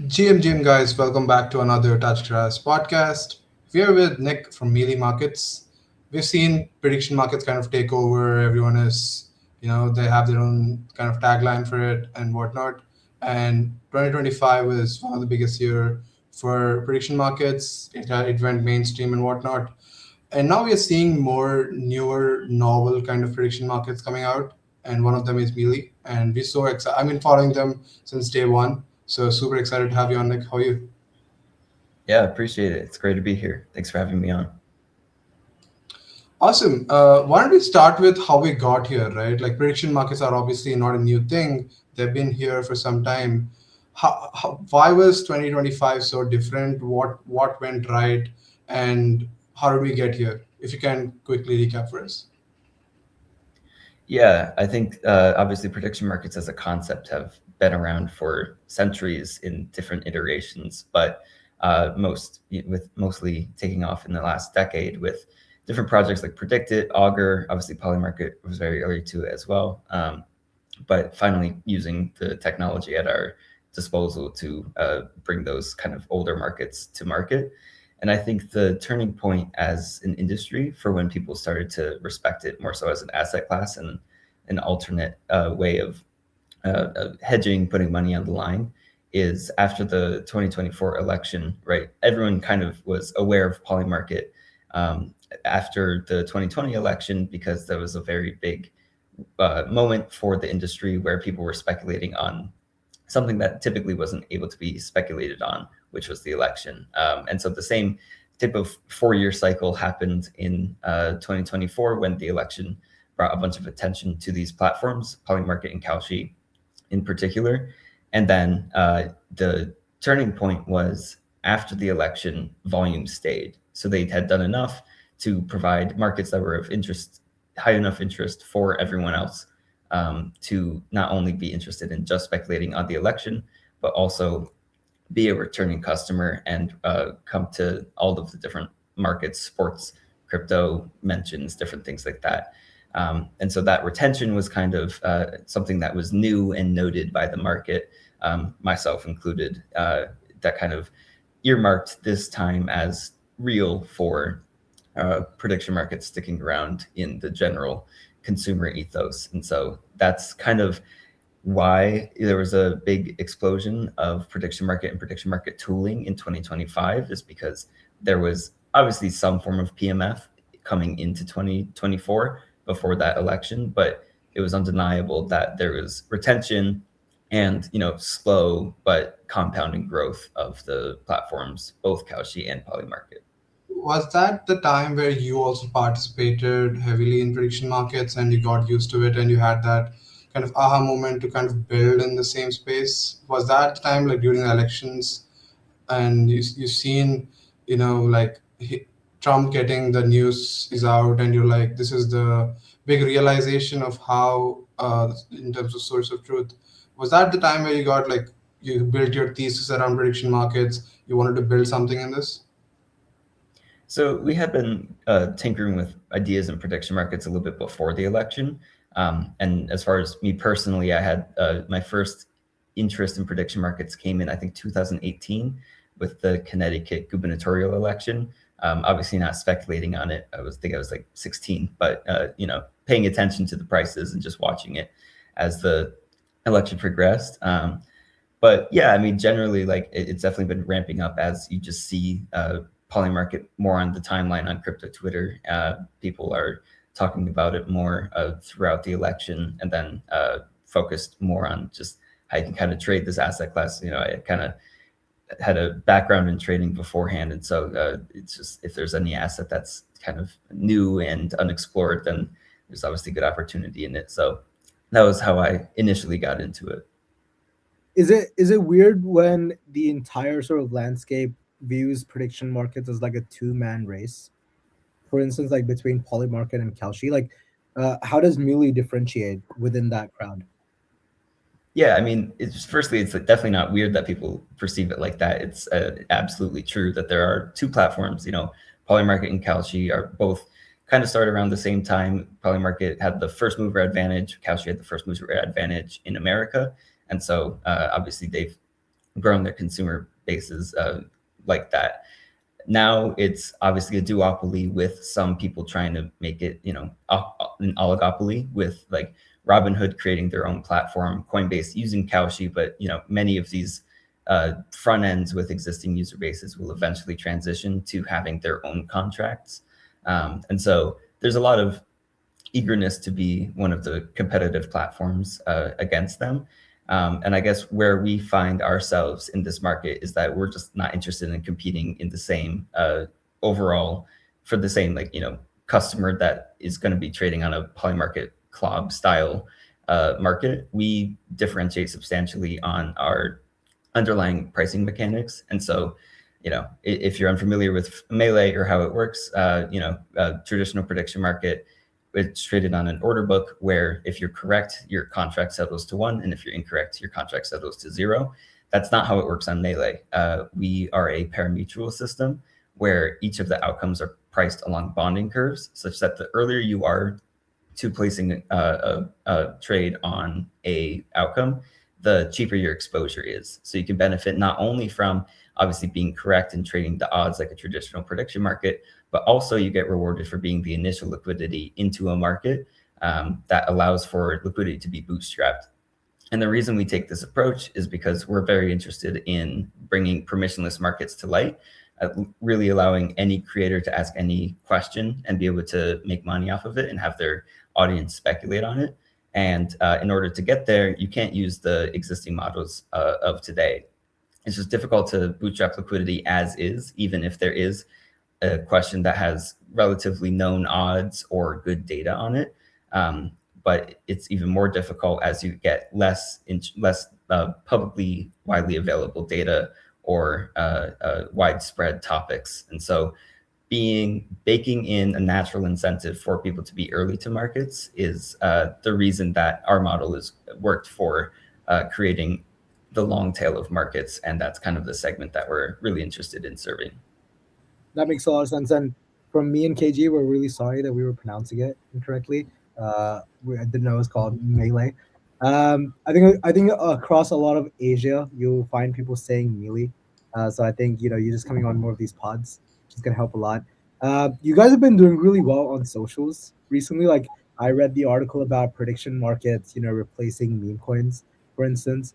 GM guys, welcome back to another Touch Grass podcast. We're with Nick from Mealy Markets. We've seen prediction markets kind of take over. Everyone is, they have their own kind of tagline for it and whatnot. And 2025 was one of the biggest year for prediction markets. It went mainstream and whatnot. And now we are seeing more newer, novel kind of prediction markets coming out, and one of them is Mealy. And we're so excited. I've been following them since day one, so super excited to have you on, Nick. How are you? Yeah, appreciate it. It's great to be here. Thanks for having me on. Awesome. Why don't we start with how we got here, right? Like prediction markets are obviously not a new thing. They've been here for some time. Why was 2025 so different? What went right, and how did we get here? If you can quickly recap for us. Yeah, I think obviously prediction markets as a concept have been around for centuries in different iterations, but mostly taking off in the last decade with different projects like Predict It, Augur. Obviously, Polymarket was very early to it as well, but finally using the technology at our disposal to bring those kind of older markets to market. And I think the turning point as an industry for when people started to respect it more so as an asset class and an alternate way of hedging, putting money on the line, is after the 2024 election, right? Everyone kind of was aware of Polymarket after the 2020 election because there was a very big moment for the industry where people were speculating on something that typically wasn't able to be speculated on, which was the election. And so the same type of 4-year cycle happened in 2024 when the election brought a bunch of attention to these platforms, Polymarket and Kalshi in particular. And then the turning point was after the election, volume stayed. So they had done enough to provide markets that were of interest, high enough interest for everyone else to not only be interested in just speculating on the election, but also be a returning customer and come to all of the different markets, sports, crypto mentions, different things like that. And so that retention was kind of something that was new and noted by the market, myself included, that kind of earmarked this time as real for prediction markets sticking around in the general consumer ethos. And so that's kind of why there was a big explosion of prediction market and prediction market tooling in 2025 is because there was obviously some form of PMF coming into 2024 before that election, but it was undeniable that there was retention and slow but compounding growth of the platforms, both Kalshi and Polymarket. Was that the time where you also participated heavily in prediction markets and you got used to it and you had that kind of aha moment to kind of build in the same space? Was that the time, like during the elections, and you've seen, like Trump getting the news is out, and you're like, this is the big realization of how, in terms of source of truth. Was that the time where you got like you built your thesis around prediction markets? You wanted to build something in this? So we had been tinkering with ideas and prediction markets a little bit before the election. And as far as me personally, I had my first interest in prediction markets came in, I think, 2018 with the Connecticut gubernatorial election. Obviously not speculating on it. I was like 16, but paying attention to the prices and just watching it as the election progressed. But yeah, I mean, generally, like it's definitely been ramping up as you just see Polymarket more on the timeline on crypto Twitter. People are talking about it more throughout the election, and then focused more on just how you can kind of trade this asset class. I kind of had a background in trading beforehand, and so it's just if there's any asset that's kind of new and unexplored, then there's obviously good opportunity in it. So that was how I initially got into it. Is it weird when the entire sort of landscape views prediction markets as like a two-man race? For instance, like between Polymarket and Kalshi, like how does Muley differentiate within that crowd? Yeah, I mean, it's definitely not weird that people perceive it like that. It's absolutely true that there are two platforms. Polymarket and Kalshi are both kind of started around the same time. Polymarket had the first mover advantage. Kalshi had the first mover advantage in America, and so obviously they've grown their consumer bases like that. Now it's obviously a duopoly with some people trying to make it, an oligopoly with like Robinhood creating their own platform, Coinbase using Kalshi, but many of these front ends with existing user bases will eventually transition to having their own contracts. And so there's a lot of eagerness to be one of the competitive platforms against them. And I guess where we find ourselves in this market is that we're just not interested in competing in the same overall for the same customer that is going to be trading on a Polymarket club style market. We differentiate substantially on our underlying pricing mechanics. And so, if you're unfamiliar with Melee or how it works, traditional prediction market, it's traded on an order book where if you're correct, your contract settles to 1, and if you're incorrect, your contract settles to 0. That's not how it works on Melee. We are a parimutuel system where each of the outcomes are priced along bonding curves, such that the earlier you are to placing a trade on a outcome, the cheaper your exposure is. So you can benefit not only from obviously being correct and trading the odds like a traditional prediction market, but also you get rewarded for being the initial liquidity into a market that allows for liquidity to be bootstrapped. And the reason we take this approach is because we're very interested in bringing permissionless markets to light, really allowing any creator to ask any question and be able to make money off of it and have their audience speculate on it. And in order to get there, you can't use the existing models of today. It's just difficult to bootstrap liquidity as is, even if there is a question that has relatively known odds or good data on it. But it's even more difficult as you get less publicly widely available data or widespread topics. And so baking in a natural incentive for people to be early to markets is the reason that our model has worked for creating the long tail of markets. And that's kind of the segment that we're really interested in serving. That makes a lot of sense. And from me and KG, we're really sorry that we were pronouncing it incorrectly. I didn't know it was called Melee. I think across a lot of Asia, you'll find people saying melee. So I think you're just coming on more of these pods, which is gonna help a lot. You guys have been doing really well on socials recently. Like I read the article about prediction markets, replacing meme coins, for instance.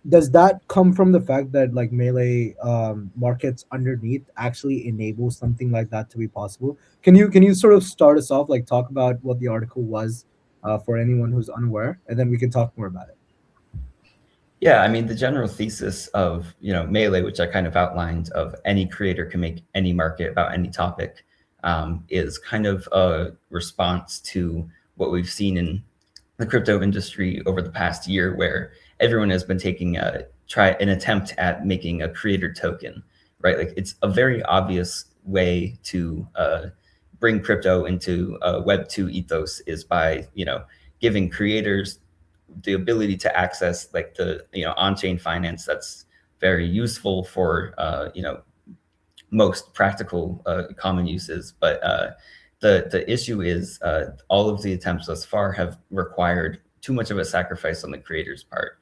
Does that come from the fact that like Melee markets underneath actually enable something like that to be possible? Can you sort of start us off, like talk about what the article was for anyone who's unaware, and then we can talk more about it. Yeah, I mean, the general thesis of Melee, which I kind of outlined, of any creator can make any market about any topic, is kind of a response to what we've seen in the crypto industry over the past year, where everyone has been taking an attempt at making a creator token, right? Like it's a very obvious way to bring crypto into Web 2 ethos is by giving creators the ability to access like the on-chain finance that's very useful for most practical common uses. But the issue is all of the attempts thus far have required too much of a sacrifice on the creator's part.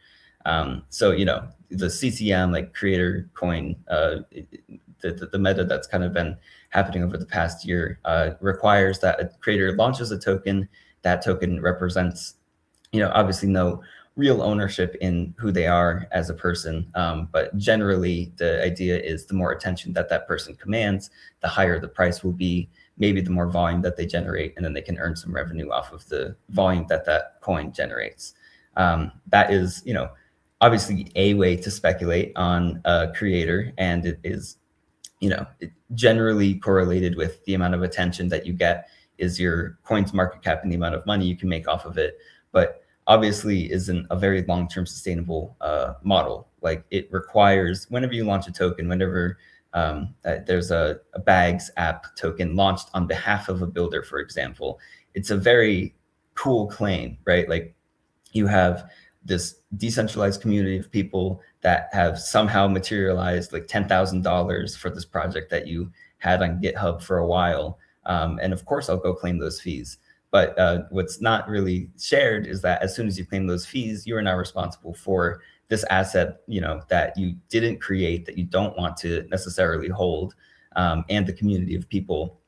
So the CCM, like creator coin, the meta that's kind of been happening over the past year requires that a creator launches a token. That token represents obviously no real ownership in who they are as a person. But generally, the idea is the more attention that person commands, the higher the price will be, maybe the more volume that they generate, and then they can earn some revenue off of the volume that coin generates. That is, obviously a way to speculate on a creator, and it is, generally correlated with the amount of attention that you get is your coin's market cap and the amount of money you can make off of it. But obviously isn't a very long-term sustainable model. Like it requires, whenever you launch a token, whenever there's a bags app token launched on behalf of a builder, for example, it's a very cool claim, right? Like you have this decentralized community of people that have somehow materialized like $10,000 for this project that you had on GitHub for a while. And of course, I'll go claim those fees. But what's not really shared is that as soon as you claim those fees, you are now responsible for this asset, that you didn't create, that you don't want to necessarily hold, and the community of people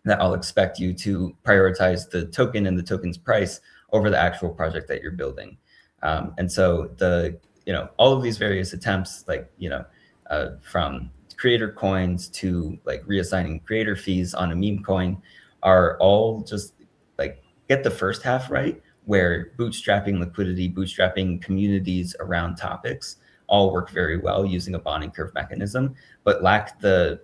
that all expect you to prioritize the token and the token's price over the actual project that you're building. And so all of these various attempts, like, from creator coins to like reassigning creator fees on a meme coin, are all just like get the first half right, where bootstrapping liquidity, bootstrapping communities around topics all work very well using a bonding curve mechanism, but lack the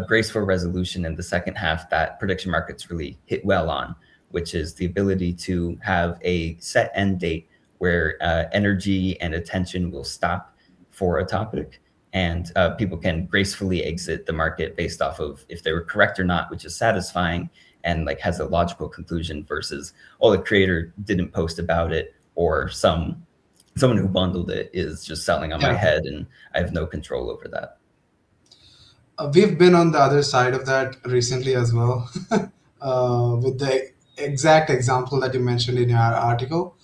graceful resolution in the second half that prediction markets really hit well on, which is the ability to have a set end date where energy and attention will stop for a topic, and people can gracefully exit the market based off of if they were correct or not, which is satisfying and like has a logical conclusion, versus, oh, the creator didn't post about it, or someone who bundled it is just selling on my Yeah. head and I have no control over that. We've been on the other side of that recently as well, with the exact example that you mentioned in your article.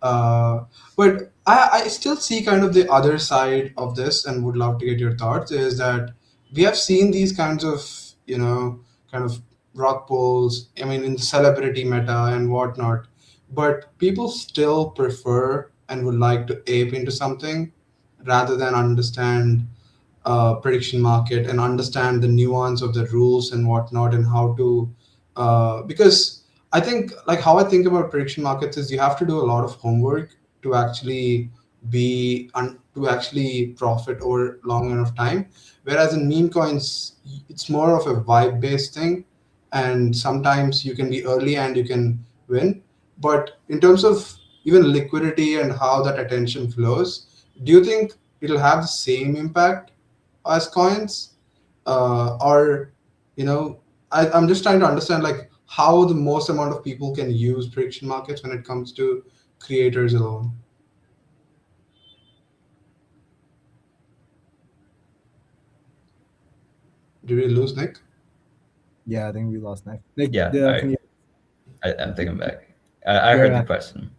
But I still see kind of the other side of this and would love to get your thoughts, is that we have seen these kinds of, kind of rock polls, I mean, in the celebrity meta and whatnot, but people still prefer and would like to ape into something rather than understand prediction market and understand the nuance of the rules and whatnot, and how to because I think, like, how I think about prediction markets is you have to do a lot of homework to actually to actually profit over long enough time, whereas in meme coins it's more of a vibe based thing, and sometimes you can be early and you can win. But in terms of even liquidity and how that attention flows, do you think it'll have the same impact as coins, or I'm just trying to understand, like, how the most amount of people can use prediction markets when it comes to creators alone. Did we lose Nick? Yeah, I think we lost Nick. Nick, Yeah, can you? I'm thinking back. I heard the question.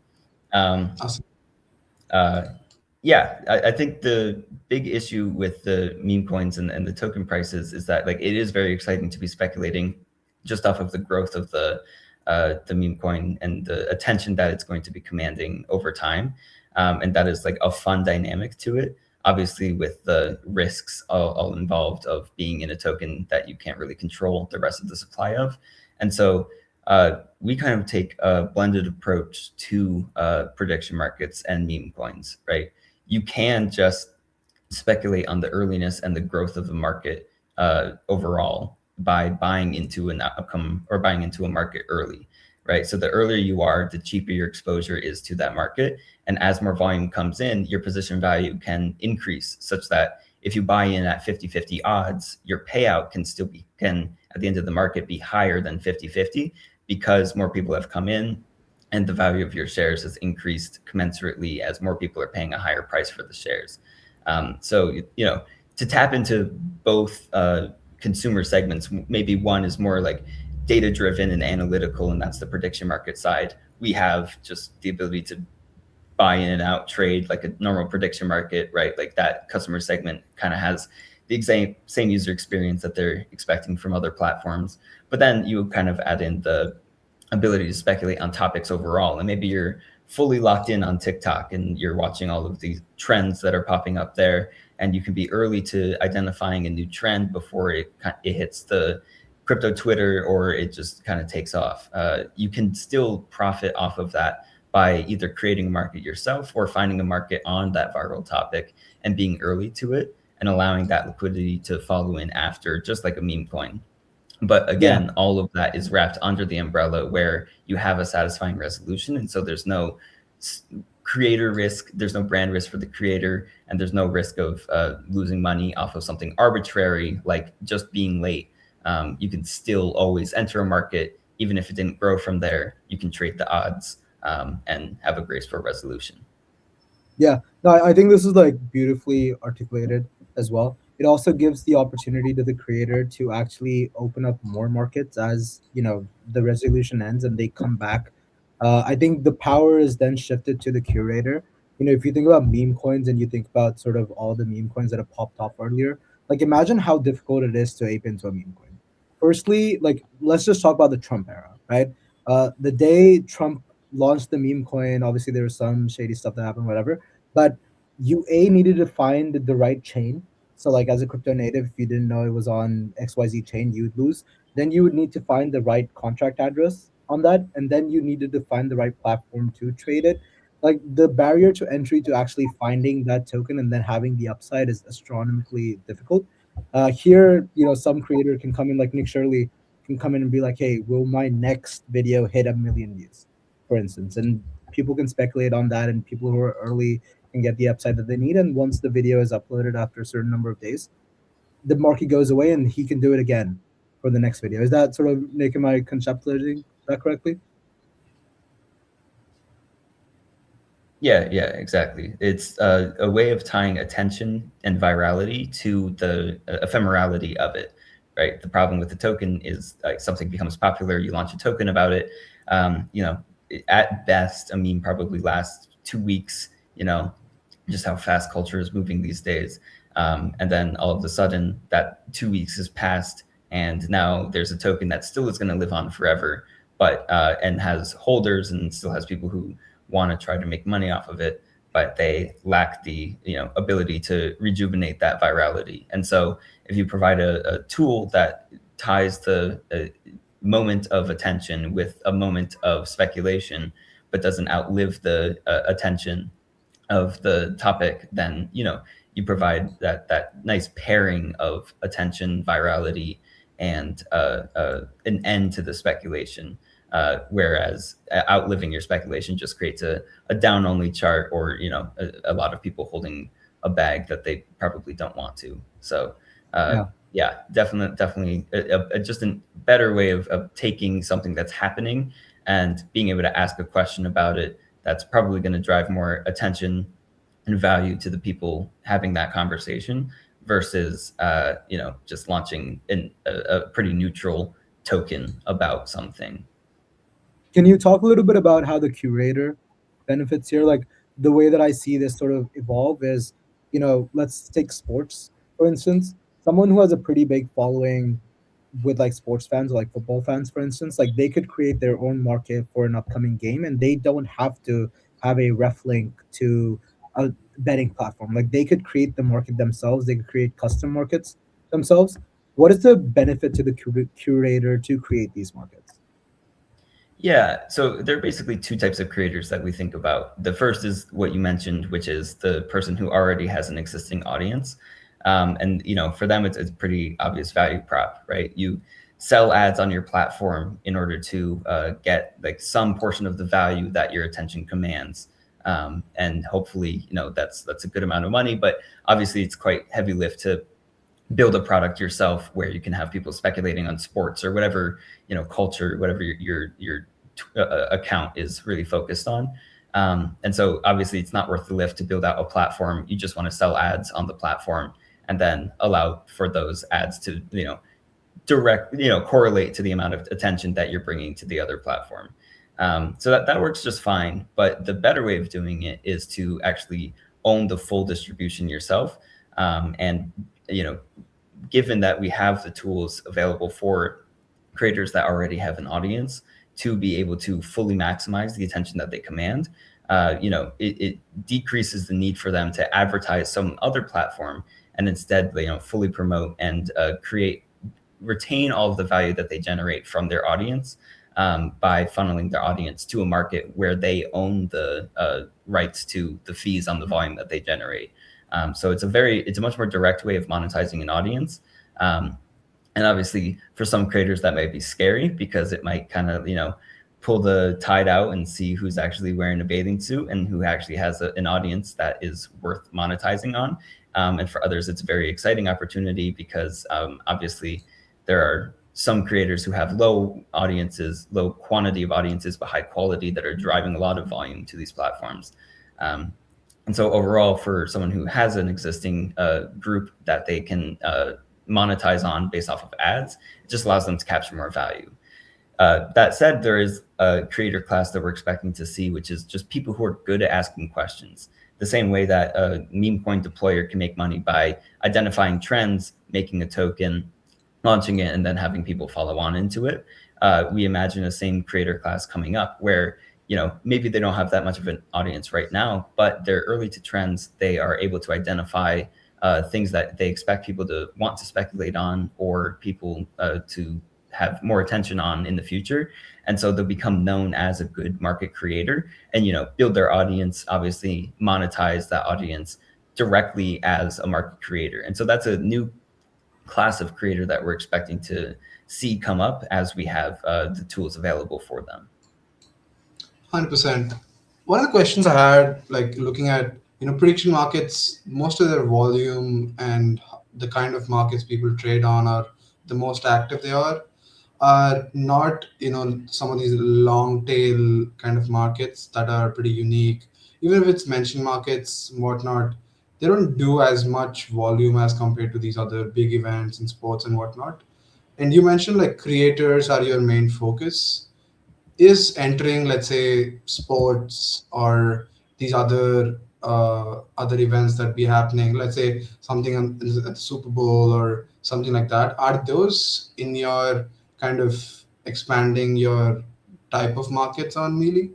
Awesome. Yeah, I think the big issue with the meme coins and the token prices is that, like, it is very exciting to be speculating just off of the growth of the meme coin and the attention that it's going to be commanding over time, and that is like a fun dynamic to it. Obviously, with the risks all involved of being in a token that you can't really control the rest of the supply of, and so we kind of take a blended approach to prediction markets and meme coins, right? You can just speculate on the earliness and the growth of the market overall by buying into an outcome or buying into a market early, right? So the earlier you are, the cheaper your exposure is to that market. And as more volume comes in, your position value can increase, such that if you buy in at 50-50 odds, your payout can at the end of the market be higher than 50-50, because more people have come in and the value of your shares has increased commensurately as more people are paying a higher price for the shares. So, to tap into both consumer segments, maybe one is more like data driven and analytical, and that's the prediction market side. We have just the ability to buy in and out trade like a normal prediction market, right? Like that customer segment kind of has the same user experience that they're expecting from other platforms. But then you kind of add in the ability to speculate on topics overall. And maybe you're fully locked in on TikTok and you're watching all of these trends that are popping up there, and you can be early to identifying a new trend before it hits the crypto Twitter or it just kind of takes off. You can still profit off of that by either creating a market yourself or finding a market on that viral topic and being early to it and allowing that liquidity to follow in after, just like a meme coin. But again, all of that is wrapped under the umbrella where you have a satisfying resolution. And so there's no creator risk, there's no brand risk for the creator, and there's no risk of losing money off of something arbitrary, like just being late. You can still always enter a market, even if it didn't grow from there. You can trade the odds and have a graceful resolution. Yeah, no, I think this is like beautifully articulated as well. It also gives the opportunity to the creator to actually open up more markets as the resolution ends and they come back. I think the power is then shifted to the curator. if you think about meme coins and you think about sort of all the meme coins that have popped off earlier, like imagine how difficult it is to ape into a meme coin. Firstly, like let's just talk about the Trump era, right? The day Trump launched the meme coin, obviously there was some shady stuff that happened, whatever. But you needed to find the right chain. So like as a crypto native, if you didn't know it was on XYZ chain, you'd lose. Then you would need to find the right contract address on that, and then you needed to find the right platform to trade it. Like the barrier to entry to actually finding that token and then having the upside is astronomically difficult. Here, some creator can come in, like Nick Shirley can come in and be like, "Hey, will my next video hit 1 million views?" for instance, and people can speculate on that, and people who are early can get the upside that they need. And once the video is uploaded after a certain number of days, the market goes away, and he can do it again for the next video. Is that sort of making my conceptualizing that correctly? Yeah, exactly. It's a way of tying attention and virality to the ephemerality of it, right? The problem with the token is like something becomes popular, you launch a token about it. At best, a meme probably lasts 2 weeks, just how fast culture is moving these days. And then all of a sudden that 2 weeks has passed and now there's a token that still is going to live on forever, but and has holders and still has people who want to try to make money off of it, but they lack the ability to rejuvenate that virality. And so if you provide a tool that ties the moment of attention with a moment of speculation, but doesn't outlive the attention of the topic, then you provide that nice pairing of attention, virality, and an end to the speculation. Whereas outliving your speculation just creates a down-only chart, or a lot of people holding a bag that they probably don't want to. So definitely just a better way of taking something that's happening and being able to ask a question about it that's probably going to drive more attention and value to the people having that conversation versus just launching a pretty neutral token about something. Can you talk a little bit about how the curator benefits here? Like the way that I see this sort of evolve is, let's take sports, for instance. Someone who has a pretty big following with like sports fans or like football fans, for instance, like they could create their own market for an upcoming game and they don't have to have a ref link to a betting platform. Like they could create the market themselves, they could create custom markets themselves. What is the benefit to the curator to create these markets? Yeah, so there are basically two types of creators that we think about. The first is what you mentioned, which is the person who already has an existing audience. And for them, it's a pretty obvious value prop, right? You sell ads on your platform in order to get like some portion of the value that your attention commands. And hopefully, that's a good amount of money, but obviously it's quite heavy lift to build a product yourself where you can have people speculating on sports or whatever, culture, whatever your account is really focused on. And so obviously it's not worth the lift to build out a platform. You just want to sell ads on the platform and then allow for those ads to, correlate to the amount of attention that you're bringing to the other platform. So that works just fine. But the better way of doing it is to actually own the full distribution yourself. And, given that we have the tools available for creators that already have an audience to be able to fully maximize the attention that they command, it decreases the need for them to advertise some other platform and instead, fully promote and retain all of the value that they generate from their audience by funneling their audience to a market where they own the rights to the fees on the volume that they generate. So it's a much more direct way of monetizing an audience. And obviously for some creators that might be scary because it might kind of, pull the tide out and see who's actually wearing a bathing suit and who actually has an audience that is worth monetizing on. And for others, it's a very exciting opportunity because obviously there are some creators who have low quantity of audiences, but high quality that are driving a lot of volume to these platforms. And so overall, for someone who has an existing group that they can monetize on based off of ads, it just allows them to capture more value. That said, there is a creator class that we're expecting to see, which is just people who are good at asking questions. the same way that a meme coin deployer can make money by identifying trends, making a token, launching it, and then having people follow on into it. We imagine the same creator class coming up where, maybe they don't have that much of an audience right now, but they're early to trends. They are able to identify things that they expect people to want to speculate on, or people to have more attention on in the future. And so they'll become known as a good market creator and, build their audience, obviously monetize that audience directly as a market creator. And so that's a new class of creator that we're expecting to see come up as we have the tools available for them. 100%. One of the questions I had, like looking at prediction markets, most of their volume and the kind of markets people trade on are the most active they are not some of these long tail kind of markets that are pretty unique. Even if it's mentioned markets and whatnot, they don't do as much volume as compared to these other big events in sports and whatnot. And you mentioned like creators are your main focus. Is entering, let's say, sports or these other events that be happening, let's say something at the Super Bowl or something like that, are those in your kind of expanding your type of markets on Mealy?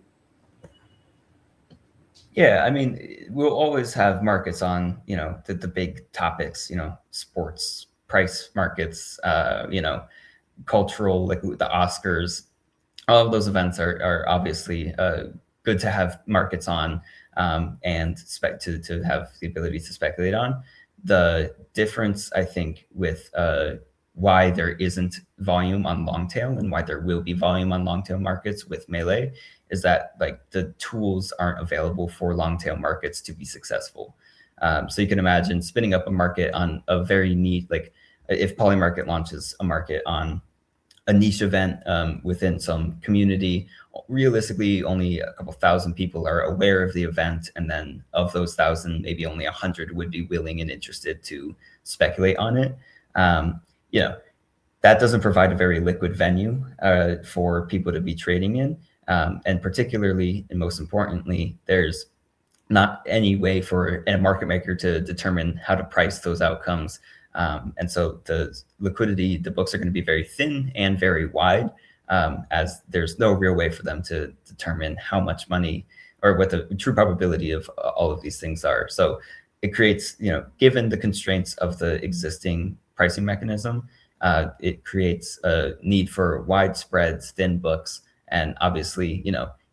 Yeah, I mean, we'll always have markets on, the big topics, sports, price markets, cultural, like the Oscars. All of those events are obviously good to have markets on, and to have the ability to speculate on. The difference, I think, with why there isn't volume on long tail and why there will be volume on long tail markets with Melee is that like the tools aren't available for long tail markets to be successful. So you can imagine spinning up a market on a very neat, like if Polymarket launches a market on a niche event within some community, realistically only a couple thousand people are aware of the event, and then of those thousand, maybe only 100 would be willing and interested to speculate on it. That doesn't provide a very liquid venue for people to be trading in, and particularly and most importantly, there's not any way for a market maker to determine how to price those outcomes. And so the liquidity, the books are going to be very thin and very wide, as there's no real way for them to determine how much money or what the true probability of all of these things are. So it creates, given the constraints of the existing pricing mechanism, it creates a need for widespread thin books. And obviously,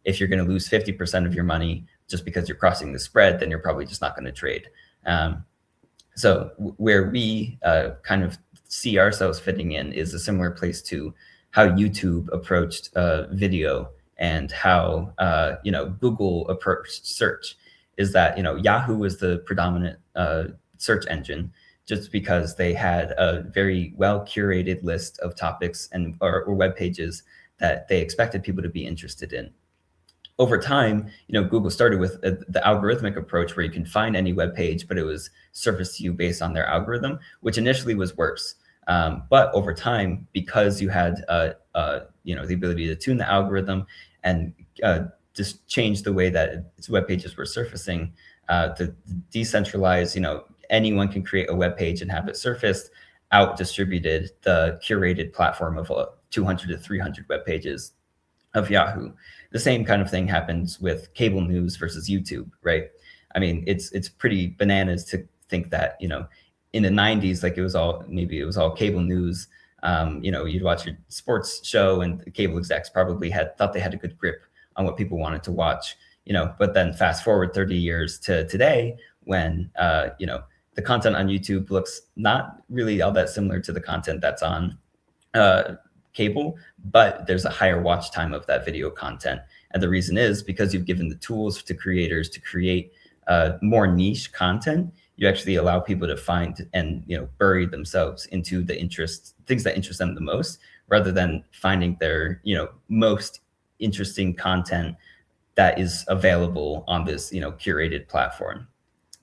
if you're going to lose 50% of your money just because you're crossing the spread, then you're probably just not going to trade. So where we kind of see ourselves fitting in is a similar place to how YouTube approached video and how Google approached search. Is that Yahoo was the predominant search engine just because they had a very well curated list of topics and or web pages that they expected people to be interested in. Over time, Google started with the algorithmic approach where you can find any web page, but it was surfaced to you based on their algorithm, which initially was worse. But over time, because you had the ability to tune the algorithm and just change the way that its web pages were surfacing, to decentralize, anyone can create a web page and have it surfaced, out distributed the curated platform of 200 to 300 web pages of Yahoo. The same kind of thing happens with cable news versus YouTube, right? I mean, it's pretty bananas to think that, in the 90s, like it was all cable news. You'd watch your sports show and the cable execs probably thought they had a good grip on what people wanted to watch, but then fast forward 30 years to today when, the content on YouTube looks not really all that similar to the content that's on cable, but there's a higher watch time of that video content. And the reason is because you've given the tools to creators to create more niche content. You actually allow people to find and bury themselves into the things that interest them the most, rather than finding their most interesting content that is available on this curated platform.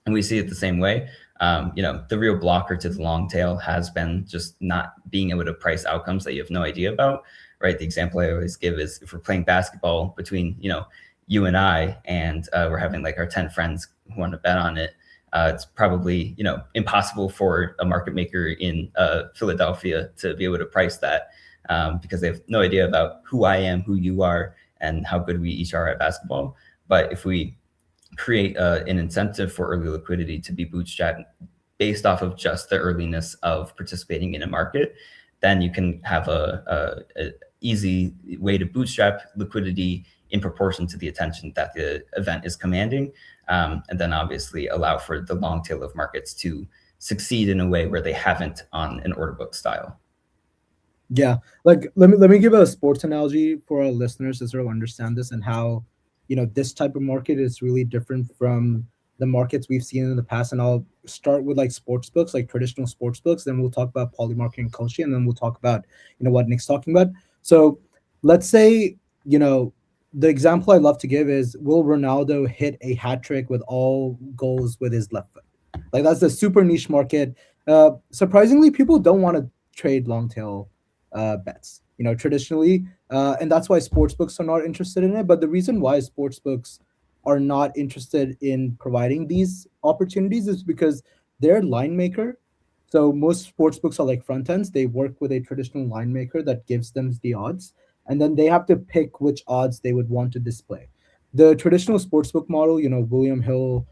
And we see it the same way. The real blocker to the long tail has been just not being able to price outcomes that you have no idea about, right? The example I always give is if we're playing basketball between, you and I, and we're having like our 10 friends who want to bet on it, it's probably, impossible for a market maker in Philadelphia to be able to price that, because they have no idea about who I am, who you are, and how good we each are at basketball. But if we create an incentive for early liquidity to be bootstrapped based off of just the earliness of participating in a market, then you can have a easy way to bootstrap liquidity in proportion to the attention that the event is commanding, and then obviously allow for the long tail of markets to succeed in a way where they haven't on an order book style. Yeah, like let me give a sports analogy for our listeners to sort of understand this and how this type of market is really different from the markets we've seen in the past. And I'll start with like sports books, like traditional sports books. Then we'll talk about Polymarket and Kalshi, and then we'll talk about what Nick's talking about. So let's say the example I love to give is, will Ronaldo hit a hat trick with all goals with his left foot? Like, that's the super niche market. Surprisingly, people don't want to trade long tail bets, traditionally, and that's why sports books are not interested in it. But the reason why sports books are not interested in providing these opportunities is because their line maker. So most sports books are like front ends. They work with a traditional line maker that gives them the odds, and then they have to pick which odds they would want to display. The traditional sportsbook model, William Hill,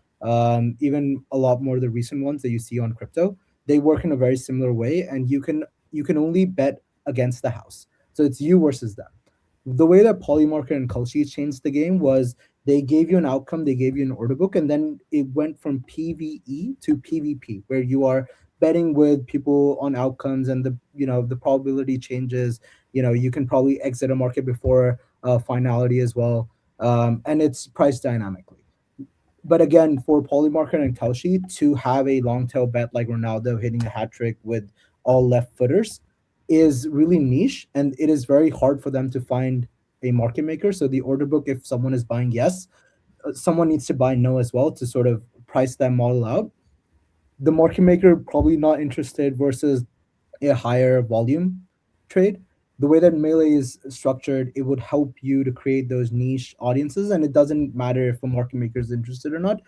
even a lot more of the recent ones that you see on crypto, they work in a very similar way, and you can only bet against the house. So it's you versus them. The way that Polymarket and Kalshi changed the game was they gave you an outcome, they gave you an order book, and then it went from PVE to PvP, where you are betting with people on outcomes, and the probability changes. You can probably exit a market before finality as well, and it's priced dynamically. But again, for Polymarket and Kalshi to have a long tail bet like Ronaldo hitting a hat trick with all left footers is really niche, and it is very hard for them to find a market maker. So the order book, if someone is buying yes, someone needs to buy no as well to sort of price that model out. The market maker probably not interested versus a higher volume trade. The way that Melee is structured, it would help you to create those niche audiences, and it doesn't matter if a market maker is interested or not.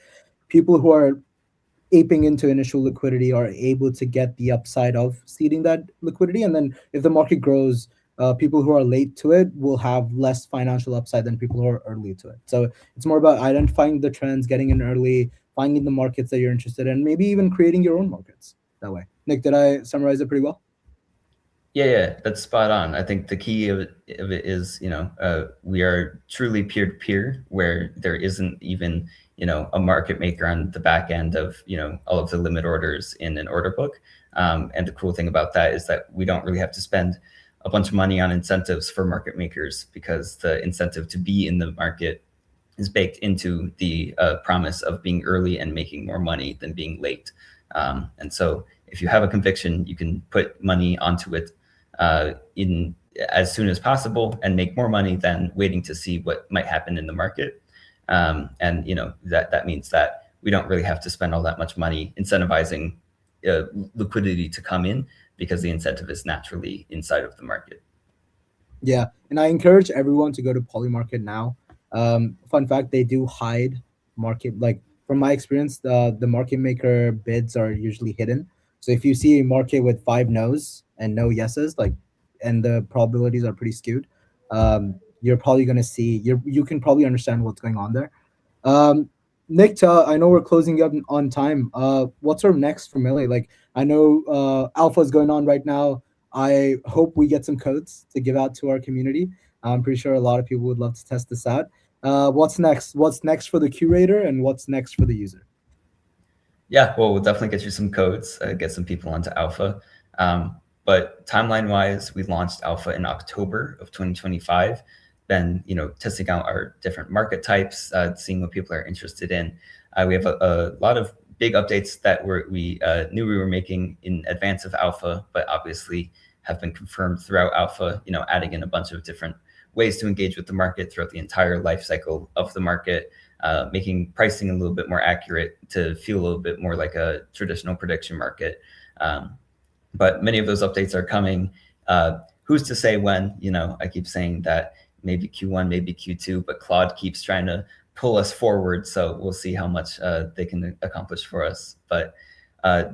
People who are aping into initial liquidity are able to get the upside of seeding that liquidity, and then if the market grows, people who are late to it will have less financial upside than people who are early to it. So it's more about identifying the trends, getting in early, finding the markets that you're interested in, maybe even creating your own markets that way. Nick, did I summarize it pretty well? Yeah, that's spot on. I think the key of it is, we are truly peer-to-peer, where there isn't even, a market maker on the back end of, all of the limit orders in an order book. And the cool thing about that is that we don't really have to spend a bunch of money on incentives for market makers, because the incentive to be in the market is baked into the promise of being early and making more money than being late. And so if you have a conviction, you can put money onto it in as soon as possible and make more money than waiting to see what might happen in the market. And that means that we don't really have to spend all that much money incentivizing liquidity to come in, because the incentive is naturally inside of the market. Yeah, and I encourage everyone to go to Polymarket now. Fun fact, they do hide market. Like, from my experience, the market maker bids are usually hidden. So if you see a market with 5 no's and no yeses, and the probabilities are pretty skewed, you're probably going to see, you can probably understand what's going on there. Nick, I know we're closing up on time. What's our next for Melee? Like, I know Alpha is going on right now. I hope we get some codes to give out to our community. I'm pretty sure a lot of people would love to test this out. What's next? What's next for the curator, and what's next for the user? Yeah, well, we'll definitely get you some codes, get some people onto Alpha. But timeline-wise, we launched Alpha in October of 2025. Been, testing out our different market types, seeing what people are interested in. We have a lot of big updates that we knew we were making in advance of Alpha, but obviously have been confirmed throughout Alpha, adding in a bunch of different ways to engage with the market throughout the entire life cycle of the market, making pricing a little bit more accurate to feel a little bit more like a traditional prediction market. But many of those updates are coming. Who's to say when? I keep saying that maybe Q1, maybe Q2, but Claude keeps trying to pull us forward. So we'll see how much they can accomplish for us. But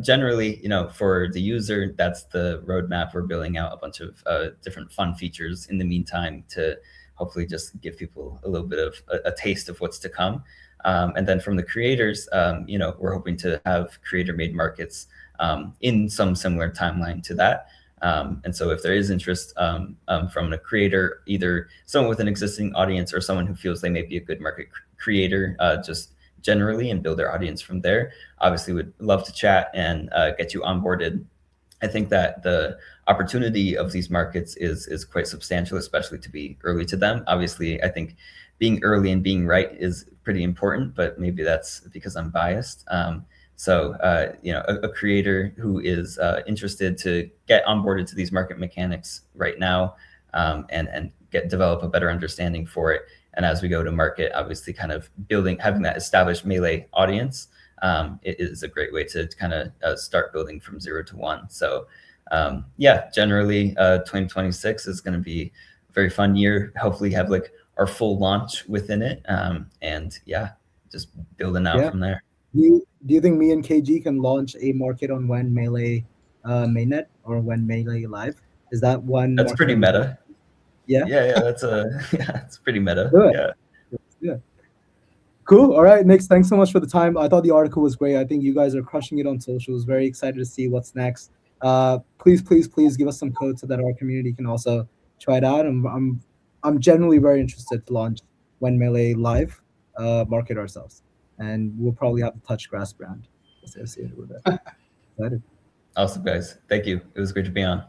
generally, for the user, that's the roadmap. We're building out a bunch of different fun features in the meantime to hopefully just give people a little bit of a taste of what's to come. And then from the creators, we're hoping to have creator-made markets in some similar timeline to that. And so if there is interest from a creator, either someone with an existing audience or someone who feels they may be a good market creator, just generally, and build their audience from there, obviously would love to chat and get you onboarded. I think that the opportunity of these markets is quite substantial, especially to be early to them. Obviously, I think being early and being right is pretty important, but maybe that's because I'm biased. So a creator who is interested to get onboarded to these market mechanics right now and develop a better understanding for it. And as we go to market, obviously kind of having that established Melee audience, it is a great way to kind of start building from 0 to 1. So generally 2026 is going to be a very fun year. Hopefully have like our full launch within it. And just building out from there. Do you think me and KG can launch a market on when Melee mainnet or when Melee live? Is that one? That's pretty meta. Yeah. That's it's pretty meta. Good. Yeah. Cool. All right, Nick, thanks so much for the time. I thought the article was great. I think you guys are crushing it on socials. Very excited to see what's next. Please give us some code so that our community can also try it out. I'm generally very interested to launch when Melee live market ourselves, and we'll probably have the Touch Grass brand associated with it. Excited. Awesome, guys. Thank you. It was great to be on.